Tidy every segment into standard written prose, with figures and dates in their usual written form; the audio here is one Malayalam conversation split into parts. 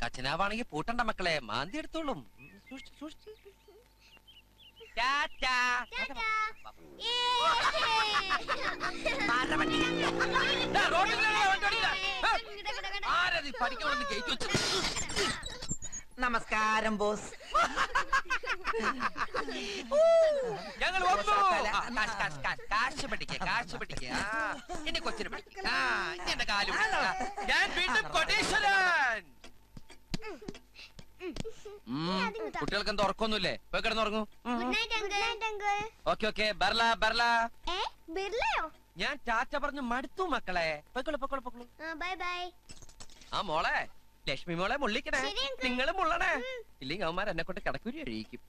കച്ചനാവാണെങ്കിൽ പൂട്ടണ്ട മക്കളെ, മാന്തി എടുത്തോളും. നമസ്കാരം ബോസ്. ഞങ്ങൾ കാശ് പഠിക്ക എന്നെ കൊച്ചിനെ പഠിക്ക. എന്റെ കാലും ഞാൻ വീണ്ടും കൊടീശ്വരൻ. കുട്ടികൾക്ക് എന്താ ഉറക്കൊന്നുമില്ലേ? പോയി കിടന്നുറങ്ങൂ. ഓക്കെ ഞാൻ ടാറ്റ പറഞ്ഞു മടുത്തു മക്കളെ. പൊക്കോളൂ. ആ മോളെ ലക്ഷ്മി മോളെ മുള്ളിക്കണേ. നിങ്ങള് മുള്ളണേ, ഇല്ലെങ്കിൽ അവന്മാർ എന്നെ കൊണ്ട് കിടക്കൂരി കഴിക്കും.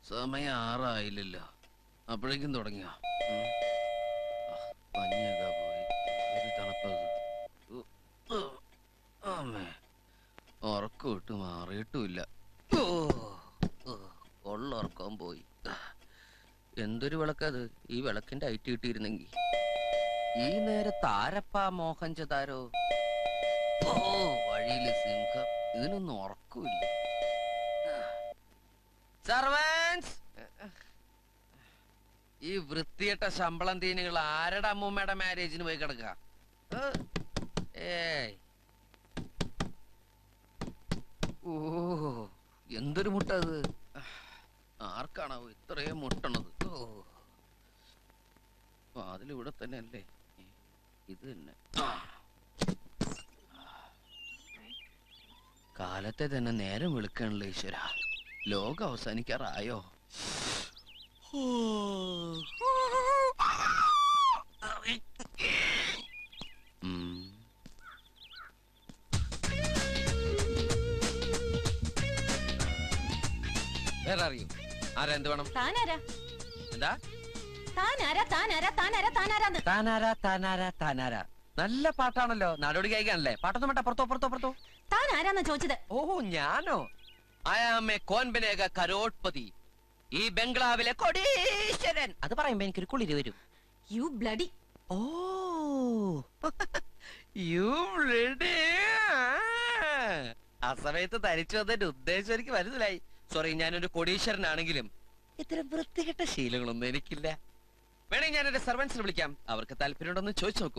സമയം 6 ആയില്ലല്ലോ, അപ്പോഴേക്കും തുടങ്ങിയോ? പഞ്ഞൊക്കെ പോയി, ഒരു തണുപ്പത്. ഉറക്കം ഇട്ട് മാറിയിട്ടുമില്ല. ഉറക്കം പോയി. എന്തൊരു വിളക്കത്! ഈ വിളക്കിന്റെ ഐറ്റ് കിട്ടിയിരുന്നെങ്കിൽ. ഈ നേരത്ത് ആരപ്പാ മോഹൻജദാരോ? വഴിയില് സിംഹം. ഇതിനൊന്നും ഉറക്കമില്ല. സർവൻസ്, ഈ വൃത്തിയിട്ട ശമ്പളം തീനുകൾ ആരുടെ അമ്മൂമ്മയുടെ മാരേജിന് പോയി കിടക്കുക? ഓ, എന്തൊരു മുട്ട അത്! ആർക്കാണാവോ ഇത്രയും മുട്ടണത്? അതിലിവിടെ തന്നെ അല്ലേ? ഇത് തന്നെ കാലത്തെ തന്നെ നേരം വെളുക്കണല്ലോ ഈശ്വര. ലോകം അവസാനിക്കാറായോ? വേറെ അറിയൂ ആരാ? എന്ത് വേണം? എന്താ താനാരാ? നല്ല പാട്ടാണല്ലോ, നാടോടി ഗായികയാണല്ലേ. പാട്ടൊന്നും വേണ്ട, പുറത്തോ. താൻ ആരാന്നാ ചോദിച്ചത്? ഓഹോ, ഞാനോ? ഐ ആം എ കോൻ ബനേഗ കരോട്ട്പതി, ഈ ബംഗ്ലാവിലെ കൊടീശ്വരൻ. അത് പറയുമ്പോ എനിക്കൊരു കുളിര് വരും. You bloody. Oh, you bloody. ആ സമയത്ത് തരിച്ചു വന്നതിന്റെ ഉദ്ദേശം എനിക്ക് മനസ്സിലായി. സോറി, ഞാനൊരു കൊടീശ്വരനാണെങ്കിലും ഇത്തരം വൃത്തികെട്ട ശീലങ്ങളൊന്നും എനിക്കില്ല. വേണമെങ്കിൽ ഞാൻ എന്റെ സർവൻസിനെ വിളിക്കാം, അവർക്ക് താല്പര്യമുണ്ടെന്ന് ചോദിച്ചു നോക്കൂ.